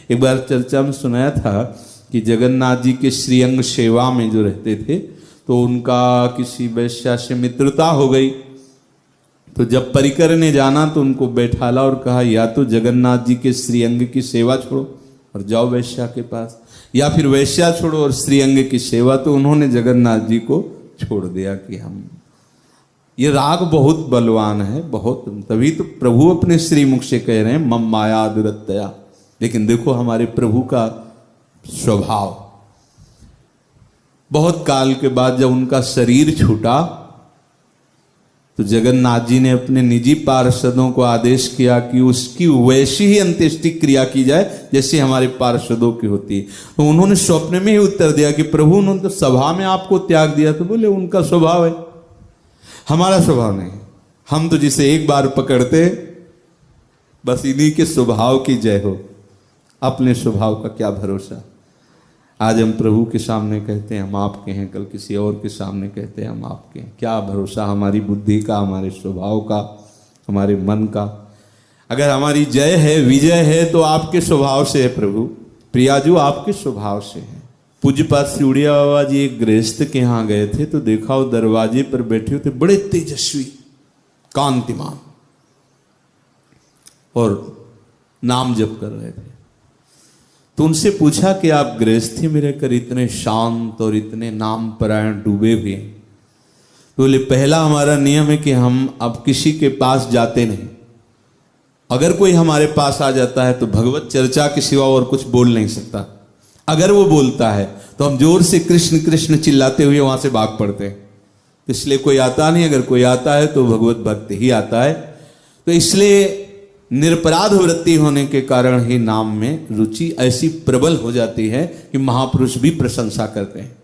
एक बार चर्चा में सुनाया था कि जगन्नाथ जी के श्रीअंग सेवा में जो रहते थे तो उनका किसी वैश्या से मित्रता हो गई। तो जब परिकर ने जाना तो उनको बैठाला और कहा या तो जगन्नाथ जी के श्रीअंग की सेवा छोड़ो और जाओ वैश्या के पास, या फिर वैश्या छोड़ो और श्रीअंग की सेवा। तो उन्होंने जगन्नाथ जी को छोड़ दिया कि हम, ये राग बहुत बलवान है, बहुत, तभी तो प्रभु अपने श्रीमुख से कह रहे हैं मम माया दुरत्तया। लेकिन देखो हमारे प्रभु का स्वभाव, बहुत काल के बाद जब उनका शरीर छूटा तो जगन्नाथ जी ने अपने निजी पार्षदों को आदेश किया कि उसकी वैसी ही अंत्येष्टि क्रिया की जाए जैसे हमारे पार्षदों की होती है। तो उन्होंने स्वप्न में ही उत्तर दिया कि प्रभु उन्होंने तो सभा में आपको त्याग दिया। तो बोले उनका स्वभाव है, हमारा स्वभाव नहीं। हम तो जिसे एक बार पकड़ते बस इन्हीं के स्वभाव की जय हो, अपने स्वभाव का क्या भरोसा। आज हम प्रभु के सामने कहते हैं हम आपके हैं, कल किसी और के सामने कहते हैं हम आपके हैं। क्या भरोसा हमारी बुद्धि का, हमारे स्वभाव का, हमारे मन का। अगर हमारी जय है, विजय है तो आपके स्वभाव से है प्रभु। प्रियाजू आपके स्वभाव से है। पूज्यपाद श्री उड़िया बाबा जी एक गृहस्थ के यहाँ गए थे तो देखा वो दरवाजे पर बैठे हुए थे, बड़े तेजस्वी, कांतिमान, और नाम जप कर रहे थे। तो उनसे पूछा कि आप गृहस्थी में रहकर इतने शांत और इतने नाम परायण डूबे हुए हैं। तो बोले पहला हमारा नियम है कि हम अब किसी के पास जाते नहीं। अगर कोई हमारे पास आ जाता है तो भगवत चर्चा के सिवा और कुछ बोल नहीं सकता। अगर वो बोलता है तो हम जोर से कृष्ण कृष्ण चिल्लाते हुए वहां से भाग पड़ते हैं। इसलिए कोई आता नहीं, अगर कोई आता है तो भगवत भक्त ही आता है। तो इसलिए निरपराध वृत्ति होने के कारण ही नाम में रुचि ऐसी प्रबल हो जाती है कि महापुरुष भी प्रशंसा करते हैं।